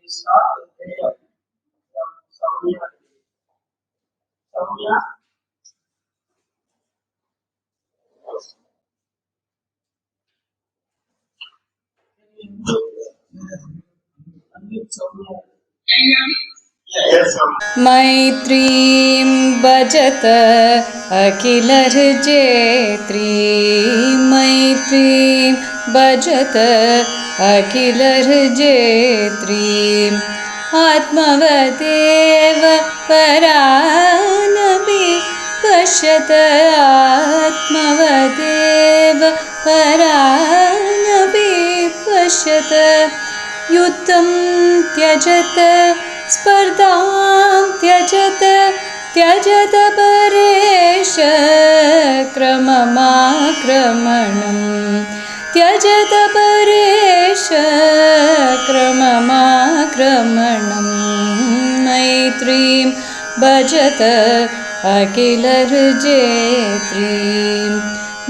we start the prayer from Soumya. Soumya? Unmute Soumya. Yes, मैत्रीं भजत अखिलर्जेत्रीं मैत्रीं भजत अखिलर्जेत्रीम् आत्मवदेव परानपि पश्यत आत्मवदेव परानपि पश्यत युद्धं त्यजत स्पर्धां त्यजत त्यजत परेश क्रममाक्रमणं त्यजत परेश क्रममाक्रमणं मैत्रीं भजत अखिलर्जेत्रीं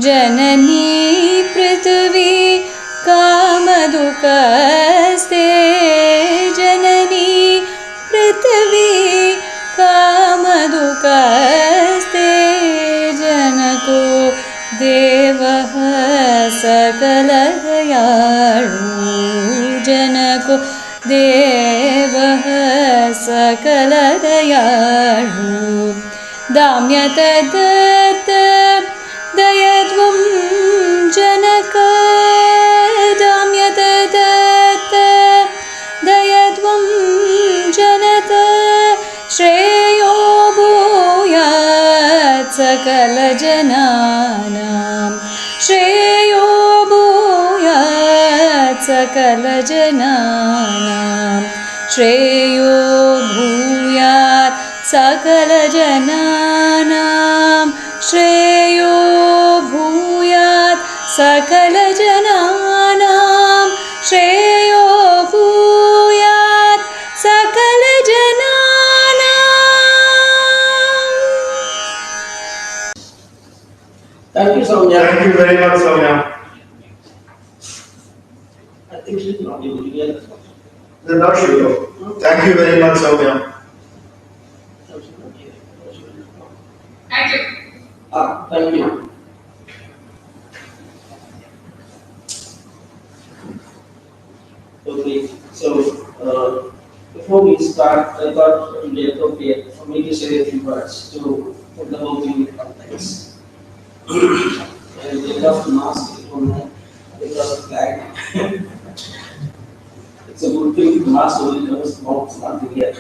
जननी पृथिवी कामदुःखस्ते जननी पृथिवी कामदुःखस्ते जनको देवः सकलदयाळु जनको देवः सकलदयाळु दाम्यतदत्त दयत्वं जनक दाम्यतदत्त दयत्वं जनत श्रेयो भूयात् सकलजनानां श्रेयो भूयात् सकलजनानां श्रेयो भूयात् सकलजनानां श्रेयो भूयात् सकलजनानां श्रेयो भूयात् सकलजनानाम्. Thank you, Soumya. Thank you very much, Soumya. I think she's not able to hear us. Then now she will. Thank you very much, Soumya. Thank you. Thank you. Okay, so before we start, I thought it would be appropriate for me to say a few words to put the whole thing in context. And they love to mask it on because of flag. It's a good thing to mask only because it's not here.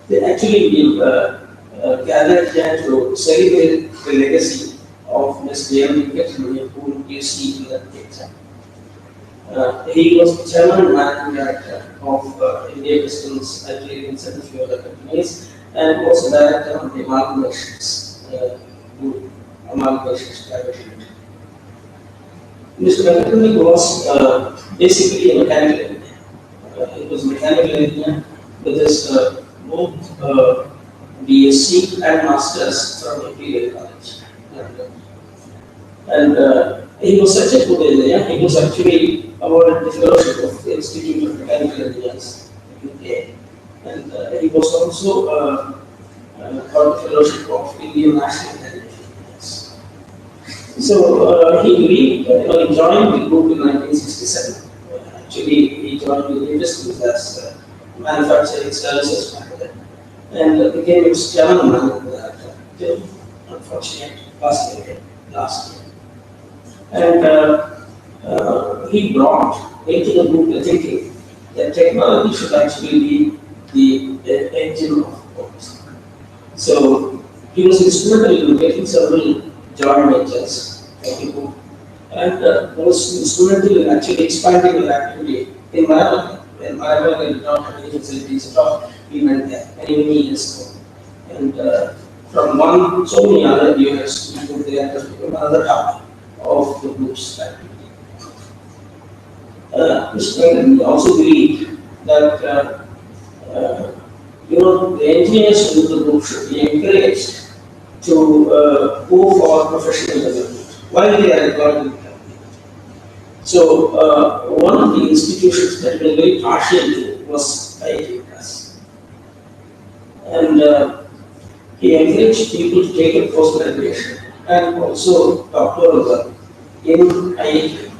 They actually gathered here to celebrate the legacy of Ms. Venkataramani, who you see in that picture. He was the chairman and managing director of India Distance IIT in several few other companies, and also director of the Amalgamations Group, Amalgamations Private Limited. Mr. Venkataramani was basically a mechanical engineer. He was a mechanical engineer with his both BSc and Masters from Imperial College. And he was such a good engineer, he was actually awarded the fellowship of the Institute of Mechanical Engineers in UK. And he was also got the fellowship of Indian National Academy of Engineers. So he joined the group in 1967. Actually, he joined the industries as manufacturing services manager and became its general manager director till unfortunately last year. And he brought into the group the thinking that technology should actually be the engine of growth. So he was instrumental in getting several joint ventures for the group, and was instrumental in actually expanding the activity in Myanmar. When Myanmar did not have any facilities at all, we went there many years ago. And from one, so many other years, we went there to become another hub of the group's activity. Mr. Venkataramani also believed that the engineers in the group should be encouraged to go for professional development while they are employed in the company. So one of the institutions that was very partial to was IIT Madras. And he encouraged people to take a post-graduation and also doctoral work in IIT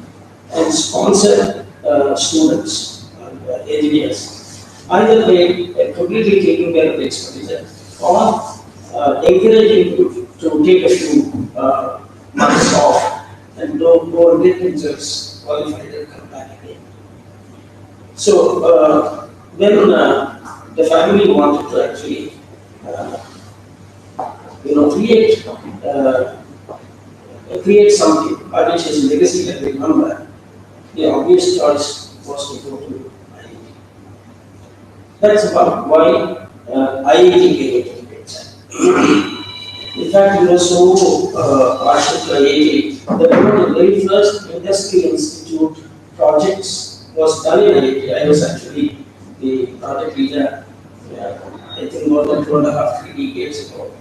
and sponsor students and engineers. Either they completely taking care of the expenditure or encouraging to take a few months off and go and get themselves qualified and come back again. So when the family wanted to actually uh, uh, create something which is legacy that we remember, the obvious choice was to go to IIT. That's about why IIT came into the picture. In fact, we were so partial to IIT that one of the very first industry institute projects was done in IIT. I was actually the project leader, I think more than 2.5, 3 decades ago.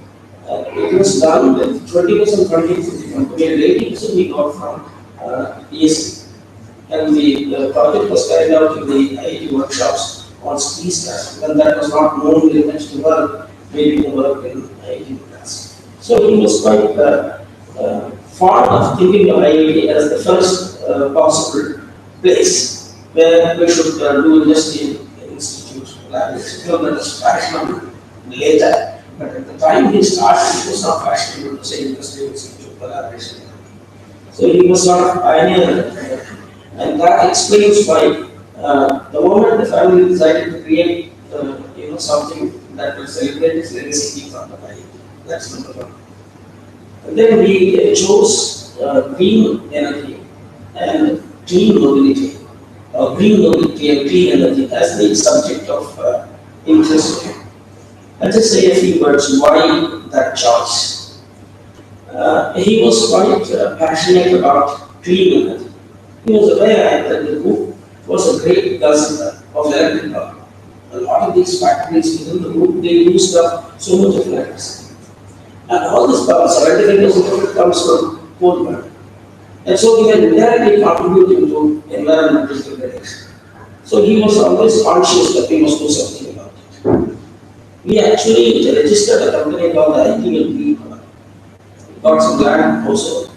It was done with 20% funding from the company and 80% we got from ESC. And the project was carried out in the IIT workshops on SPEES when that was not known very much to work, maybe the work in IIT Madras. So he was quite fond of thinking of IIT as the first possible place where we should do industry institute collaboration. That was fashionable later, but at the time he started, it was not fashionable to say industry institute collaboration. So he was sort of pioneer, and that explains why the moment the family decided to create, something that will celebrate its legacy from the IIT. That's number one. And then we chose green energy and clean mobility, or green mobility and clean energy as the subject of interest. I'll just say a few words why that choice. He was quite passionate about clean energy. He was aware that the group was a great guzzler of electric power. A lot of these factories within the group, they used up so much of electricity. And all this power, 75% of it comes from coal burning. And so we are indirectly contributing to environmental degradation. So he was always conscious that we must do something about it. We actually registered a company called IIT got some land also.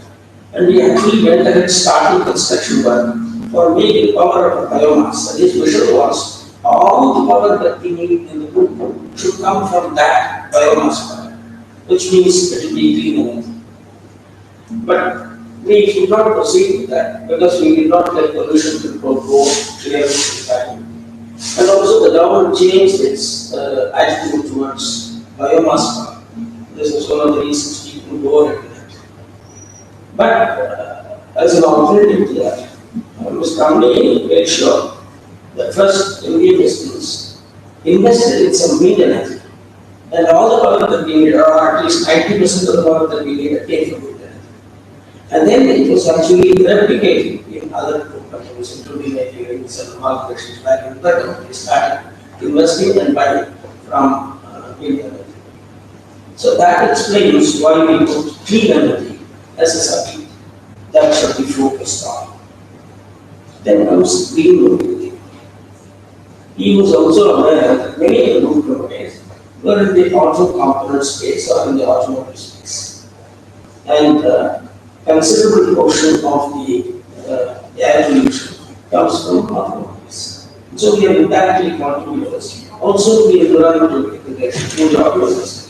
And we actually went ahead starting construction work for making power of biomass. And his vision was all the power that we need in the group should come from that biomass power, which means it will be clean energy. But we did not proceed with that because we did not let pollution control go clearly in time. And also the government changed its attitude towards biomass power. This was one of the reasons people go ahead with it. But as an alternative to that, Mr. Ramani made sure that first Indian business invested in some wind energy. And all the power that we need, or at least 90% of the power that we need, came from wind energy. And then it was actually replicated in other companies, including maybe some corporations back in the company started investing and buying from wind energy. So that explains why we put clean energy as a subject that should be focused on. Then comes green mobility. He was also aware that many of the group companies were in the auto component space or in the automotive space. And considerable portion of the air pollution comes from automobiles. So we are indirectly contributors also to the environmental degradation through the automobile industry.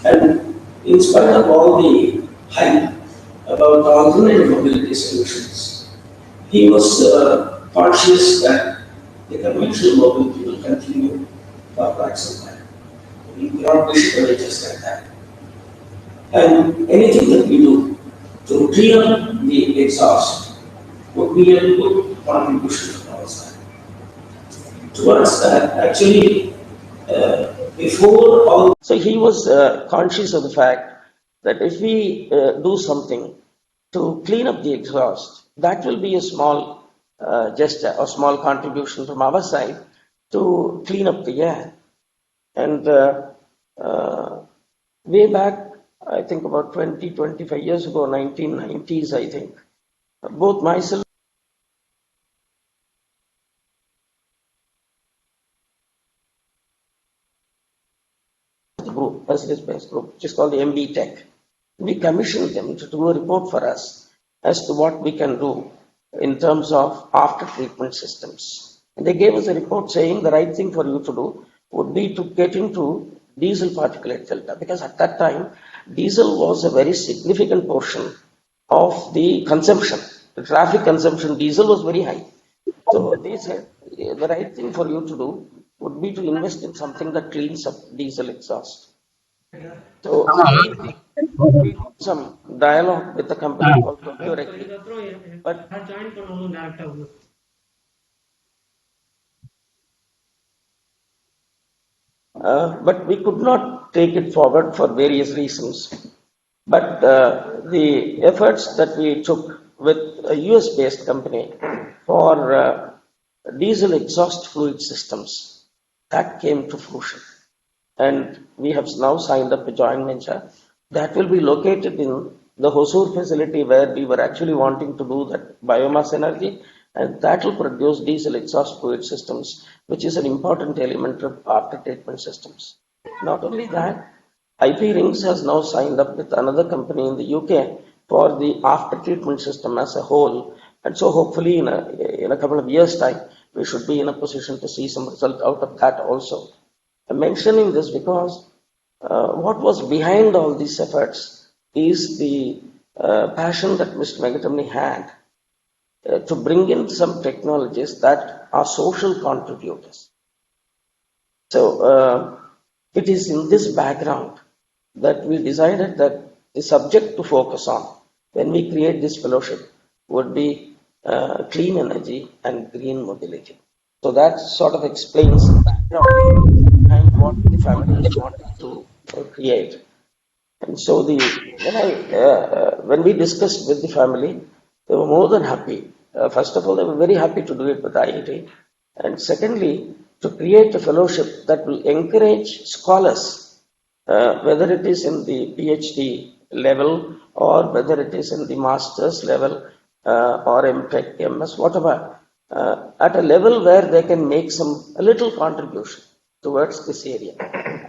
And in spite of all the hype about alternative mobility solutions, he was conscious that the conventional mobility will continue for quite some time. We cannot wish for it just like that. And anything that we do to clean up the exhaust would be a good contribution from our side. Towards that, actually, before all, so he was conscious of the fact that if we do something to clean up the exhaust, that will be a small gesture or small contribution from our side to clean up the air. And way back, I think about 20, 25 years ago, 1990s, I think, both myself group, Mercedes-Benz group, which is called the MB Tech. We commissioned them to do a report for us as to what we can do in terms of after treatment systems. And they gave us a report saying the right thing for you to do would be to get into diesel particulate filter, because at that time diesel was a very significant portion of the consumption. The traffic consumption diesel was very high. So they said the right thing for you to do would be to invest in something that cleans up diesel exhaust. So we did some dialogue with the company called Procurec, but we could not take it forward for various reasons. But the efforts that we took with a US-based company for diesel exhaust fluid systems, that came to fruition. And we have now signed up a joint venture that will be located in the Hosur facility where we were actually wanting to do that biomass energy, and that will produce diesel exhaust fluid systems, which is an important element of after treatment systems. Not only that, IP Rings has now signed up with another company in the UK for the after treatment system as a whole, and so hopefully in a couple of years' time we should be in a position to see some result out of that also. I'm mentioning this because what was behind all these efforts is the passion that Mr. Venkataramani had to bring in some technologies that are social contributors. So it is in this background that we decided that the subject to focus on when we create this fellowship would be clean energy and green mobility. So that sort of explains the background behind what the family is wanting to create. And so when we discussed with the family, they were more than happy. First of all, they were very happy to do it with IIT, and secondly, to create a fellowship that will encourage scholars, whether it is in the PhD level or whether it is in the master's level or MTech, MS, whatever, at a level where they can make a little contribution towards this area.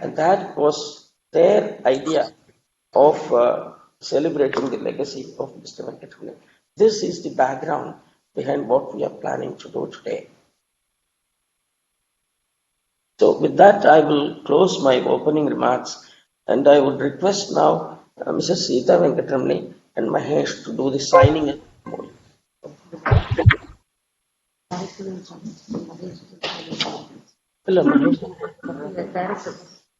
And that was their idea of celebrating the legacy of Mr. Venkataramani. This is the background behind what we are planning to do today. So with that, I will close my opening remarks, and I would request now Mrs. Sita Venkataramani and Mahesh to do the signing and hello, Mahesh.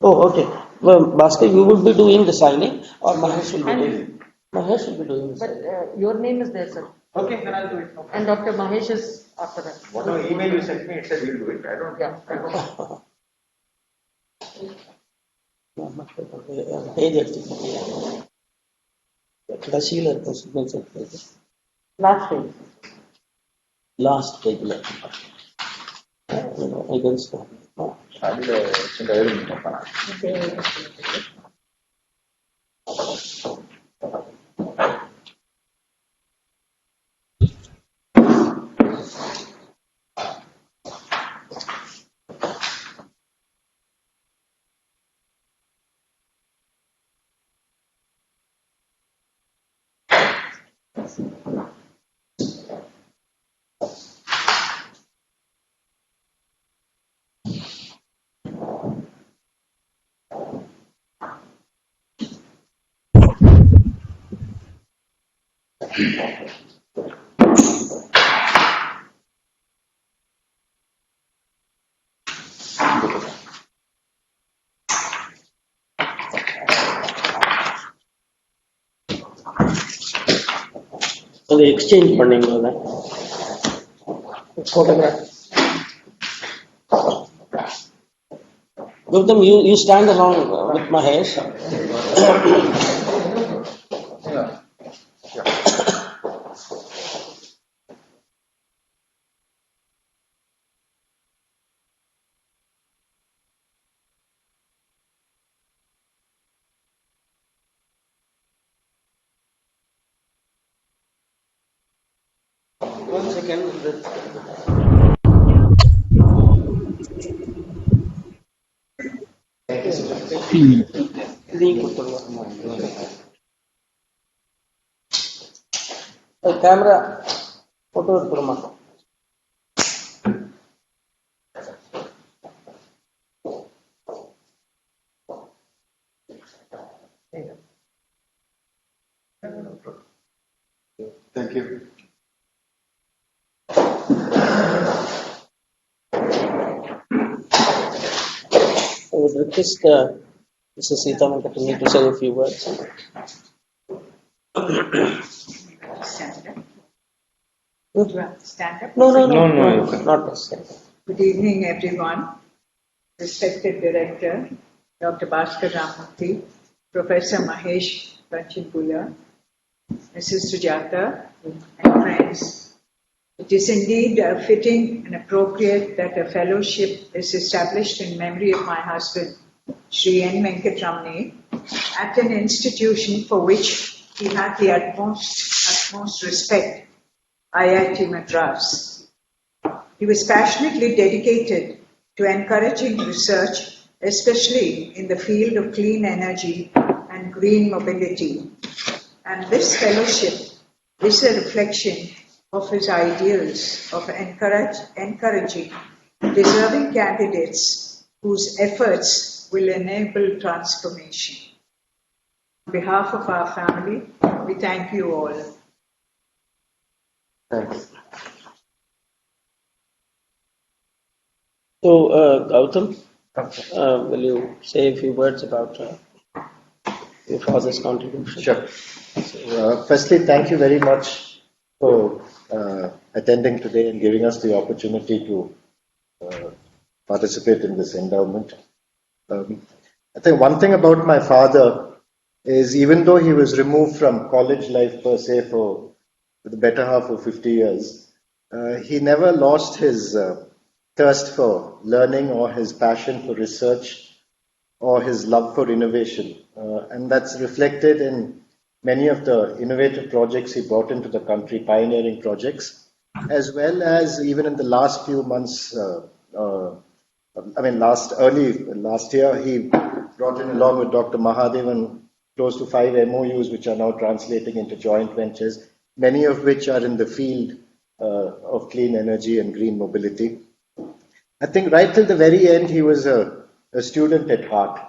Oh, okay. Well, Bhaskar, you will be doing the signing, or Mahesh will be doing. Mahesh will be doing the signing. But your name is there, sir. Okay, then I'll do it. And Dr. Mahesh is after that. What email you sent me, it said we'll do it. I don't know. Yeah. கடைசியில் இருக்கும் signature page Last page. Last பேஜில் against அதில் சில எழுதி பார்ப்பேன். அதை exchange பண்ணீங்களா photograph Gautam, you stand along with Mahesh. 1 second. ಇದೇ ಕೊಡ್ತಲ್ವಾ ಕ್ಯಾಮ್ರಾ ಫೋಟೋ ಇಡ್ಕೊಳಮ್ಮ. Thank you. I would request Mrs. Sita Venkataramani to say a few words. Stand up. Do you want to stand up? No, not necessary. Good evening, everyone. Respected Director, Dr. Bhaskar Ramurthy, Professor Mahesh Banchipula, Mrs. Sujata, and friends. It is indeed fitting and appropriate that a fellowship is established in memory of my husband, Sri N. Venkataramani, at an institution for which he had the utmost respect, IIT Madras. He was passionately dedicated to encouraging research, especially in the field of clean energy and green mobility. And this fellowship is a reflection of his ideals of encouraging deserving candidates whose efforts will enable transformation. On behalf of our family, we thank you all. Thanks. So, Gautam, will you say a few words about your father's contribution? Sure. So, firstly, thank you very much for attending today and giving us the opportunity to participate in this endowment. I think one thing about my father is even though he was removed from college life per se for the better half of 50 years, he never lost his thirst for learning or his passion for research or his love for innovation. And that's reflected in many of the innovative projects he brought into the country, pioneering projects, as well as even in the last few months, last year, he brought in along with Dr. Mahadevan close to 5 MOUs, which are now translating into joint ventures, many of which are in the field of clean energy and green mobility. I think right till the very end, he was a student at heart.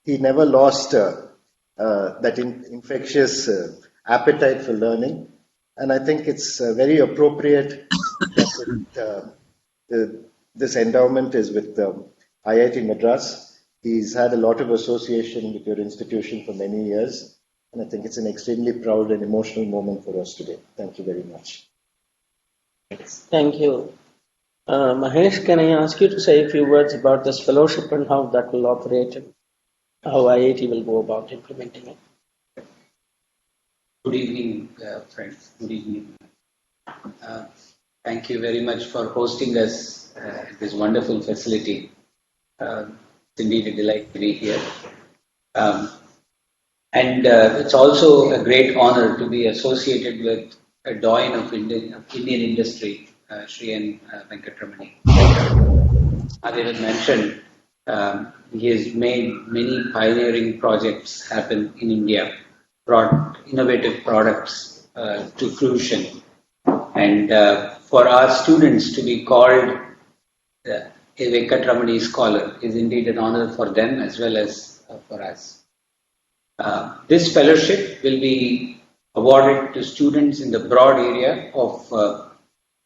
He never lost that infectious appetite for learning. And I think it's very appropriate that this endowment is with IIT Madras. He's had a lot of association with your institution for many years. And I think it's an extremely proud and emotional moment for us today. Thank you very much. Thank you. Mahesh, can I ask you to say a few words about this fellowship and how that will operate and how IIT will go about implementing it? Good evening, friends. Good evening. Thank you very much for hosting us at this wonderful facility. It's indeed a delight to be here. It's also a great honor to be associated with a doyen of Indian industry, Sri N. Venkataramani. As I mentioned, he has made many pioneering projects happen in India, brought innovative products to fruition. And for our students to be called a Venkataramani scholar is indeed an honor for them as well as for us. This fellowship will be awarded to students in the broad area of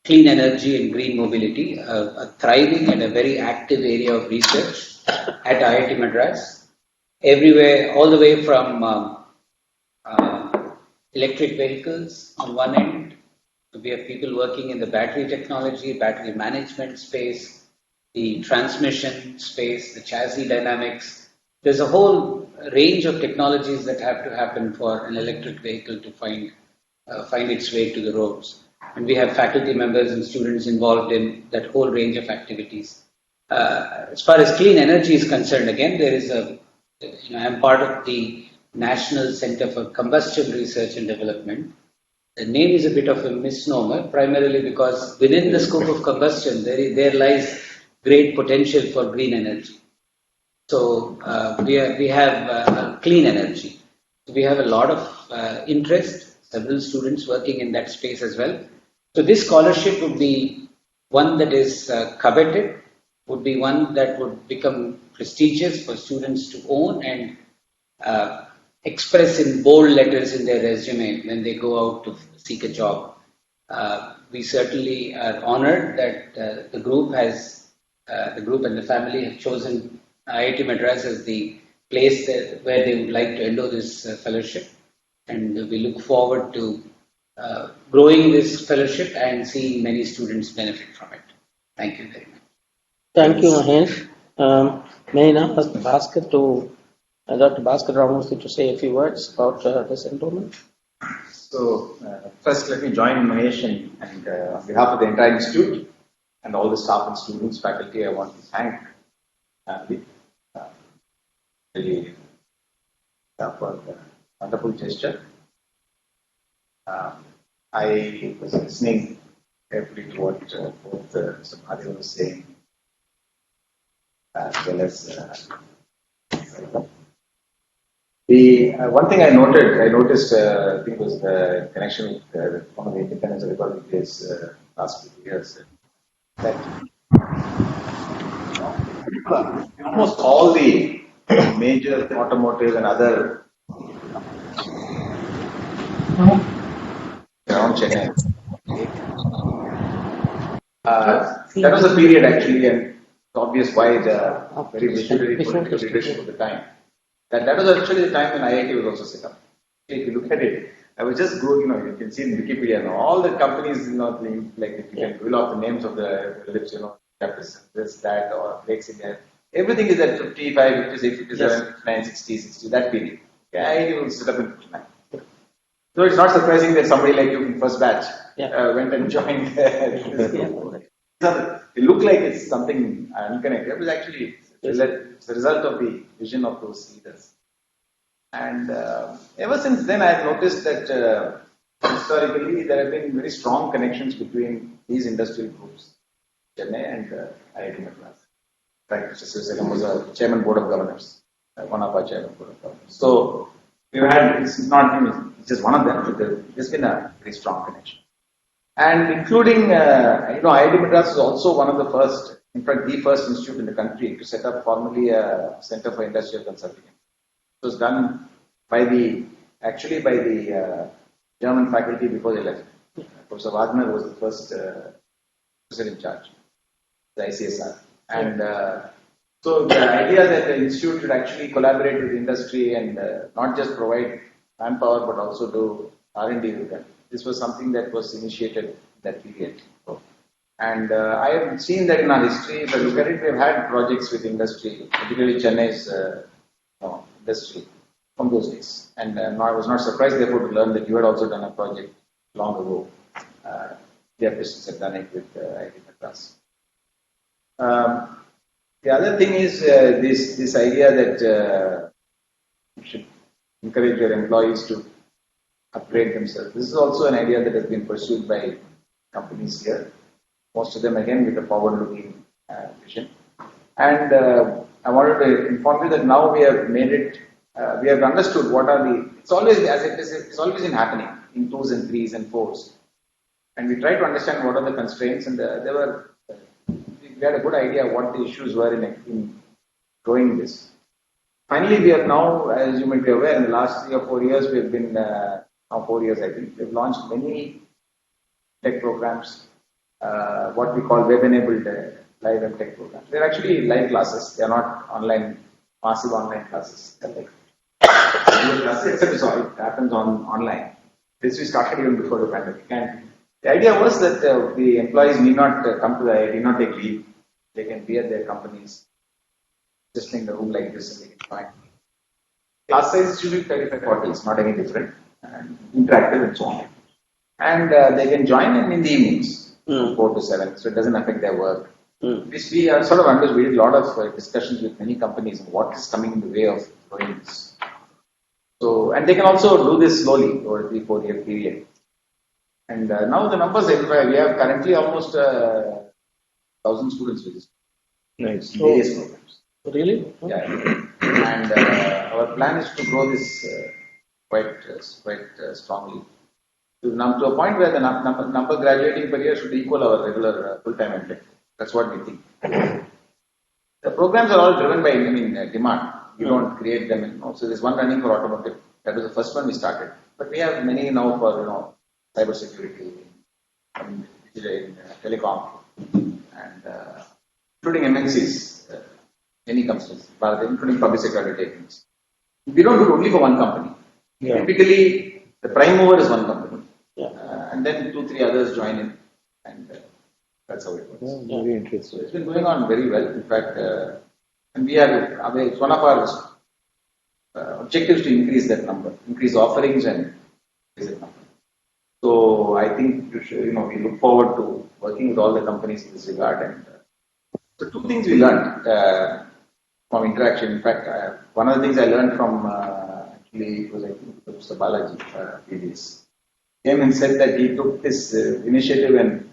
clean energy and green mobility, a thriving and a very active area of research at IIT Madras. Everywhere, all the way from electric vehicles on one end, we have people working in the battery technology, battery management space, the transmission space, the chassis dynamics. There's a whole range of technologies that have to happen for an electric vehicle to find its way to the roads. And we have faculty members and students involved in that whole range of activities. As far as clean energy is concerned, again, there is I'm part of the National Center for Combustion Research and Development. the name is a bit of a misnomer, primarily because within the scope of combustion, there lies great potential for green energy. So we have clean energy. We have a lot of interest, several students working in that space as well. So this scholarship would be one that is coveted, would be one that would become prestigious for students to own and express in bold letters in their resume when they go out to seek a job. We certainly are honored that the group and the family have chosen IIT Madras as the place where they would like to endow this fellowship, and we look forward to growing this fellowship and seeing many students benefit from it. Thank you very much. Thank you, Mahesh. May I now ask Dr. Bhaskar Ramurthy to say a few words about this endowment? So, first let me join Mahesh and on behalf of the entire institute and all the staff and students, faculty, I want to thank really for the wonderful gesture. I was listening carefully to what both Mr. Mahadev was saying, as well as the one thing I noticed, I think was the connection with one of the Independence Republic Days last few years, that almost all the major automotive and other around Chennai. That was a period actually, and it's obvious why the very visionary political leadership of the time. That was actually the time when IIT was also set up. If you look at it, I was just go, you can see in Wikipedia, and all the companies, like if you can reel off the names of the lips, this, that, or Breaks India, everything is at 55, 56, 57, 59, 60, 60, that period. IIT was set up in 59. So it's not surprising that somebody like you in first batch went and joined. It looked like it's something unconnected. It was actually it's a result of the vision of those leaders. And ever since then, I've noticed that historically there have been very strong connections between these industrial groups, Chennai and IIT Madras. In fact, Mr. Sivaselam was a chairman board of governors, one of our chairman board of governors. So we've had, it's just one of them, but there's been a very strong connection. And including, IIT Madras is also one of the first, in fact, the first institute in the country to set up formally a Center for Industrial Consulting. It was done by the German faculty before they left. Professor Wagner was the first professor in charge, the ICSR. And so the idea that the institute should actually collaborate with industry and not just provide manpower but also do R&D with them. This was something that was initiated in that period. And I have seen that in our history, if I look at it, we have had projects with industry, particularly Chennai's industry from those days. And I was not surprised, therefore, to learn that you had also done a project long ago. Their business had done it with IIT Madras. The other thing is this idea that you should encourage your employees to upgrade themselves. This is also an idea that has been pursued by companies here. Most of them, again, with a forward-looking vision. And I wanted to inform you that now we have made it, we have understood what are it's always, as it is, it's always been happening in 2s and 3s and 4s. And we try to understand what are the constraints, and we had a good idea what the issues were in growing this. Finally, we have now, as you might be aware, in the last 3 or 4 years, we have been, now 4 years I think, we've launched many tech programs, what we call web-enabled live and tech programs. They're actually live classes, they're not online, massive online classes. They're like except it happens online. This we started even before the pandemic. And the idea was that the employees need not come to the IIT, need not take leave. They can be at their companies, just in the room like this, and they can join. Class size is usually 35-40, it's not any different, and interactive and so on. And they can join in the evenings, 4 to 7, so it doesn't affect their work. We are sort of understood, we did a lot of discussions with many companies on what is coming in the way of growing this. So, and they can also do this slowly over a 3-4 year period. And now the numbers everywhere, we have currently almost 1,000 students registered. Nice. Various programs. Really? Yeah. And our plan is to grow this quite strongly. To a point where the number graduating per year should equal our regular full-time MTech. That's what we think. The programs are all driven by demand. We don't create them. So there's one running for automotive. That was the first one we started. But we have many now for cyber security, in telecom, and including MNCs, many companies, including public sector undertakings. We don't do it only for one company. Yeah. Typically, the prime mover is one company. Yeah. And then 2-3 others join in, and that's how it works. Yeah, very interesting. So it's been going on very well. In fact, and it's one of our objectives to increase that number, increase offerings and increase that number. So I think we look forward to working with all the companies in this regard. And so 2 things we learned from interaction. In fact, one of the things I learned from actually it was Mr. Balaji previous. Came and said that he took this initiative and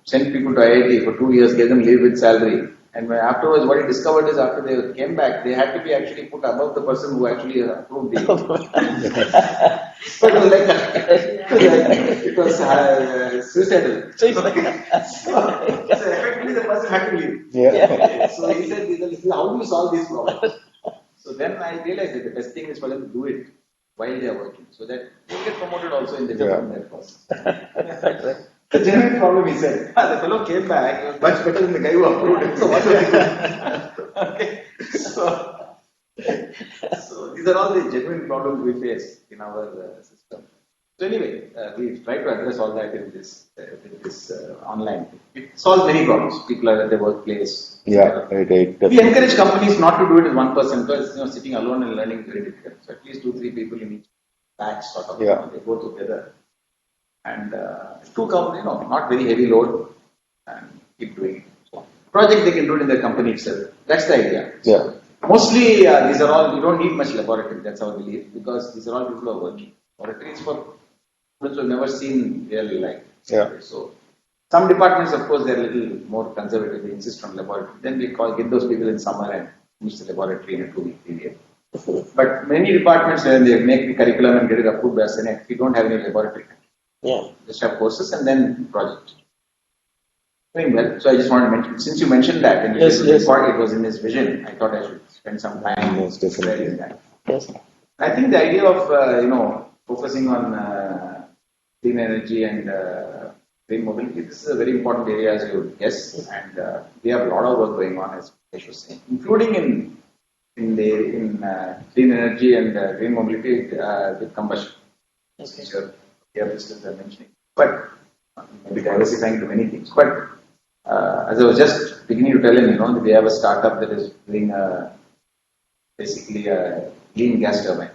sent people to IIT for 2 years, gave them leave with salary. And afterwards, what he discovered is after they came back, they had to be actually put above the person who actually approved the. So it was like it was suicidal. So effectively, the person had to leave. Yeah. So he said, "How do you solve these problems?" So then I realized that the best thing is for them to do it while they are working, so that they get promoted also in the development process. The genuine problem, he said, the fellow came back, he was much better than the guy who approved it. So what was he doing? Okay. So these are all the genuine problems we face in our system. So anyway, we try to address all that in this online. It solves many problems. People are at their workplace. Yeah, right. We encourage companies not to do it as one person because sitting alone and learning is very difficult. So at least 2-3 people in each batch sort of they go together. And 2 companies, not very heavy load, and keep doing it. So, project they can do it in their company itself. That's the idea. Yeah. Mostly, these are all, you don't need much laboratory, that's our belief, because these are all people who are working. Laboratory is for students who have never seen real life. Yeah. So, some departments, of course, they're a little more conservative, they insist on laboratory. Then we get those people in summer and finish the laboratory in a 2-week period. But many departments, when they make the curriculum and get it approved by Senate, we don't have any laboratory. Yeah. Just have courses and then project. Doing well. So I just wanted to mention, since you mentioned that, and it was in his vision, I thought I should spend some time explaining that. Yes. I think the idea of focusing on clean energy and green mobility, this is a very important area, as you would guess, and we have a lot of work going on, as I was saying, including in clean energy and green mobility with combustion. Okay. Business are mentioning, but maybe diversifying to many things. But as I was just beginning to tell him, we have a startup that is doing basically a clean gas turbine.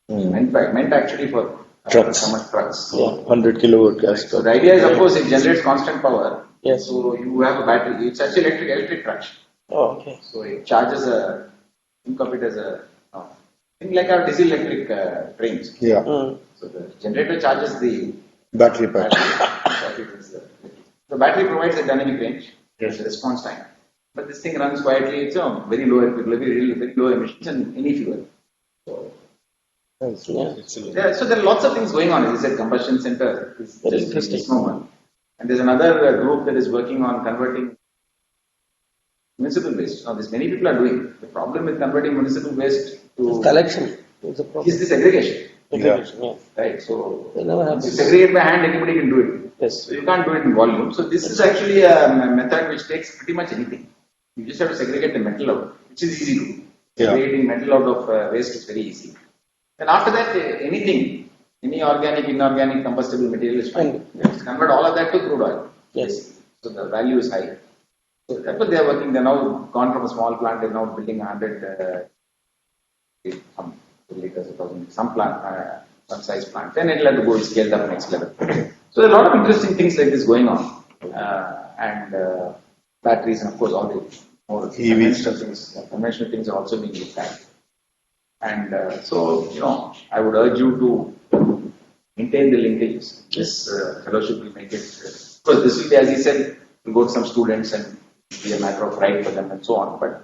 Meant actually for trucks. Yeah, 100 kilowatt gas turbine. So the idea is, of course, it generates constant power. Yes. So you have a battery. It's actually electric traction. Oh, okay. So it charges think of it as like our diesel electric trains. Yeah. So the generator charges the Battery pack. The battery provides a dynamic range, Yes. response time. But this thing runs quietly. It's very low emissions and any fuel. So, so there are lots of things going on. As I said, combustion center is Very just interesting. one. And there's another group that is working on converting municipal waste. Now, this many people are doing. The problem with converting municipal waste to Collection is the problem. is the segregation. Yeah. Right, so They never have if you this. segregate by hand, anybody can do it. Yes. So you can't do it in volume. So this is actually a method which takes pretty much anything. You just have to segregate the metal out, which is easy to do. Yeah. Segregating metal out of waste is very easy. And after that, anything, any organic, inorganic, combustible material is fine. You have to convert all of that to crude oil. Yes. So the value is high. So that's what they are working. They're now gone from a small plant. They're now building 100 some liters, 1,000, some plant. Some size plant, then it'll have to go scaled up next level. So there are a lot of interesting things like this going on, and batteries, and of course all the more conventional things are also being looked at. And so I would urge you to maintain the linkages. This fellowship will make it, because this will be, as he said, will go to some students and be a matter of pride for them and so on. But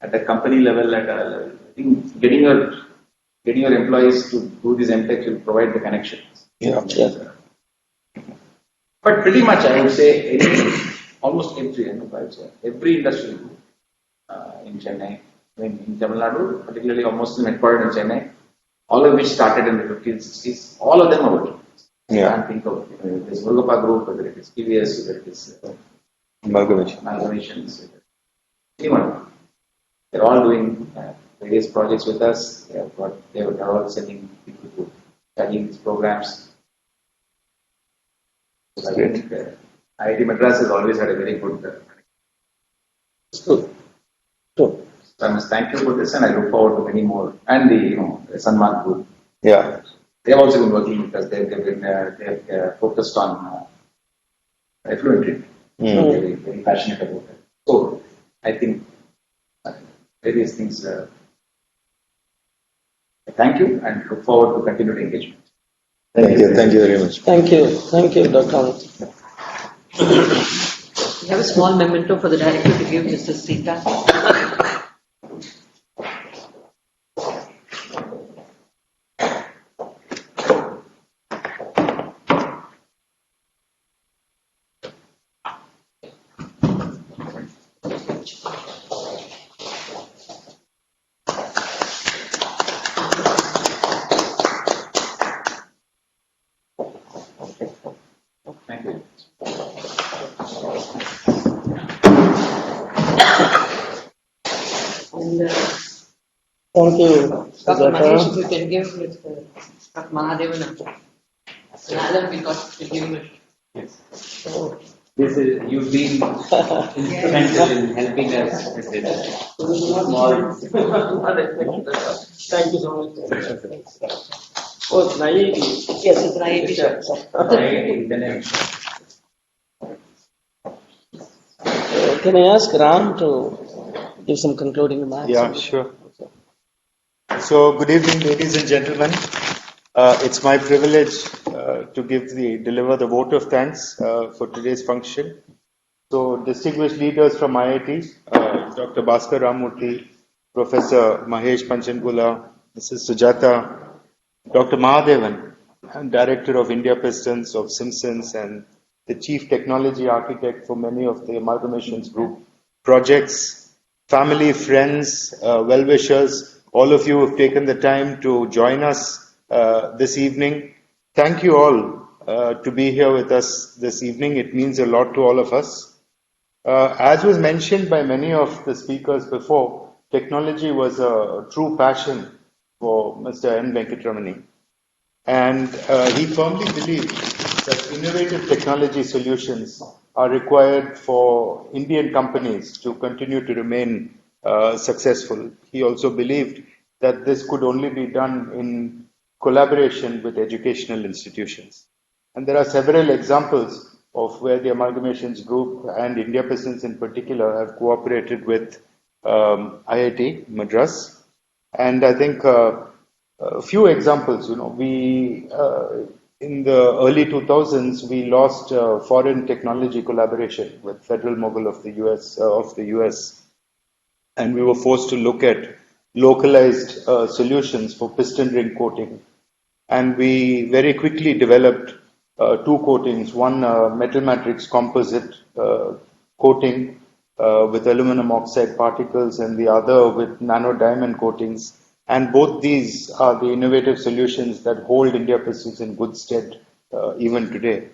at the company level, I think getting your employees to do this MTech will provide the connections. Yeah. But pretty much, I would say, almost every industry group in Chennai, in Tamil Nadu, particularly almost headquartered in Chennai, all of which started in the 50s, 60s, all of them are working. I can't think of this Murugappa group, whether it is PVS, whether it is amalgamations, anyone. They're all doing various projects with us. They're all sending people to studying these programs. So I think IIT Madras has always had a very good. It's good. Good. So I must thank you for this, and I look forward to many more. And the Sanman group. Yeah. They have also been working with us. They've focused on effluent treatment. So they're very passionate about it. So I think various things. Thank you, and look forward to continued engagement. Thank you very much. Thank you, Dr. Amit. We have a small memento for the director to give Mr. Sita. Thank you. And Thank you, Dr. Mahesh, if Sujata. you can give Dr. Mahadevan an album we got to give him. Yes. This is, you've been instrumental in helping us with this small. Thank you so much. Oh, it's IIT. Yes, it's an IIT shirt. Can I ask Ram to give some concluding remarks? Yeah, sure. So, good evening, ladies and gentlemen. It's my privilege to deliver the vote of thanks for today's function. So, distinguished leaders from IIT, Dr. Bhaskar Ramurthy, Professor Mahesh Panchangula, Mrs. Sujata, Dr. Mahadevan, Director of India Pistons of Simpsons and the Chief Technology Architect for many of the Amalgamations Group projects, family, friends, well-wishers, all of you have taken the time to join us this evening. Thank you all to be here with us this evening. It means a lot to all of us. As was mentioned by many of the speakers before, technology was a true passion for Mr. N. Venkataramani. And he firmly believed that innovative technology solutions are required for Indian companies to continue to remain successful. He also believed that this could only be done in collaboration with educational institutions. And there are several examples of where the Amalgamations Group and India Pistons in particular have cooperated with IIT Madras. And I think a few examples, we in the early 2000s we lost foreign technology collaboration with Federal Mogul of the US, and we were forced to look at localized solutions for piston ring coating, and we very quickly developed two coatings, one metal matrix composite coating with aluminum oxide particles and the other with nano diamond coatings. And both these are the innovative solutions that hold India Pistons in good stead even today.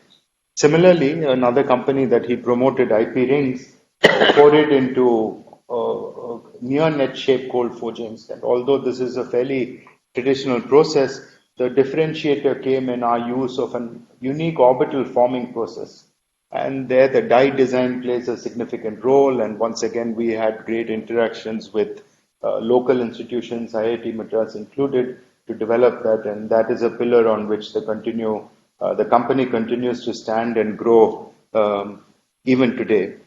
Similarly, another company that he promoted, IP Rings, forayed into near net shape cold forgings. And although this is a fairly traditional process, the differentiator came in our use of a unique orbital forming process. And there the die design plays a significant role. And once again, we had great interactions with local institutions, IIT Madras included, to develop that. And that is a pillar on which the company continues to stand and grow even today.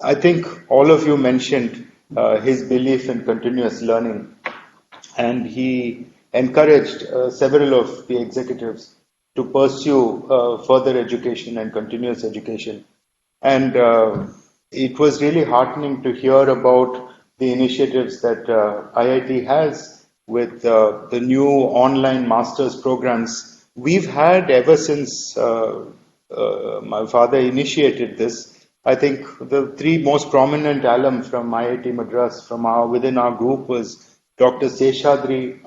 I think all of you mentioned his belief in continuous learning, and he encouraged several of the executives to pursue further education and continuous education. And it was really heartening to hear about the initiatives that IIT has with the new online master's programs. We've had ever since my father initiated this. I think the three most prominent alum from IIT Madras from within our group was Dr. Seshadri,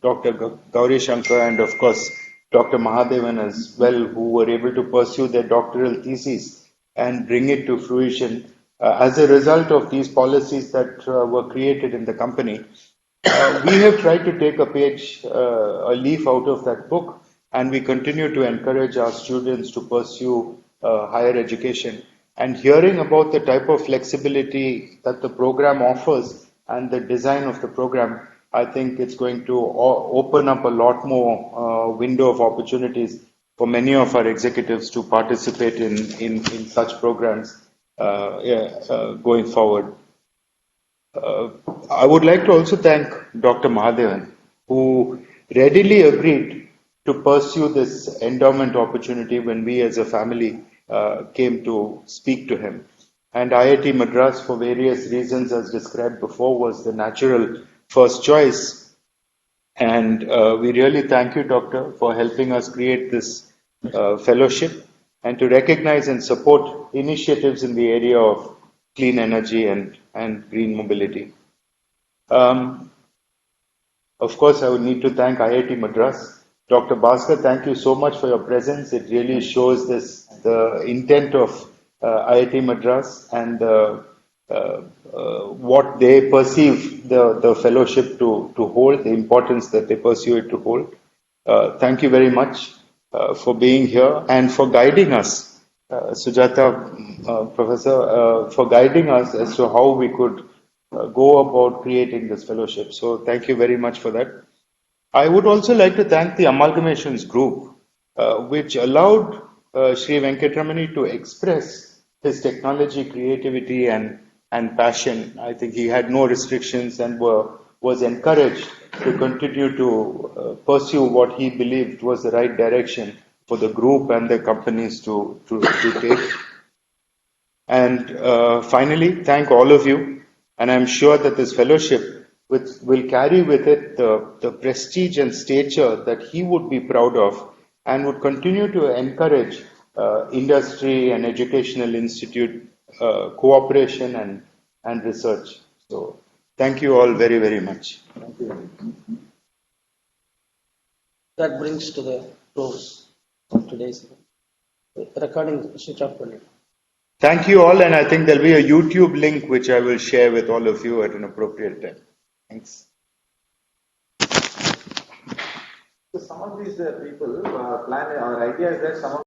Dr. Gauri Shankar, and of course Dr. Mahadevan as well, who were able to pursue their doctoral theses and bring it to fruition as a result of these policies that were created in the company. We have tried to take a leaf out of that book, and we continue to encourage our students to pursue higher education. And hearing about the type of flexibility that the program offers and the design of the program, I think it's going to open up a lot more window of opportunities for many of our executives to participate in such programs going forward. I would like to also thank Dr. Mahadevan, who readily agreed to pursue this endowment opportunity when we as a family came to speak to him. And IIT Madras, for various reasons as described before, was the natural first choice. And we really thank you, Doctor, for helping us create this fellowship and to recognize and support initiatives in the area of clean energy and green mobility. Of course, I would need to thank IIT Madras. Dr. Bhaskar, thank you so much for your presence. It really shows the intent of IIT Madras and what they perceive the fellowship to hold, the importance that they pursue it to hold. Thank you very much for being here and for guiding us, Sujata, Professor, for guiding us as to how we could go about creating this fellowship. So thank you very much for that. I would also like to thank the Amalgamations Group, which allowed Sri Venkataramani to express his technology, creativity, and passion. I think he had no restrictions and was encouraged to continue to pursue what he believed was the right direction for the group and the companies to take. And finally, thank all of you. And I'm sure that this fellowship will carry with it the prestige and stature that he would be proud of and would continue to encourage industry and educational institute cooperation and research. So thank you all very, very much. Thank you. That brings to the close of today's event. Recording switch off. Thank you all, and I think there'll be a YouTube link which I will share with all of you at an appropriate time. Thanks. So some of these people plan, our idea is that some of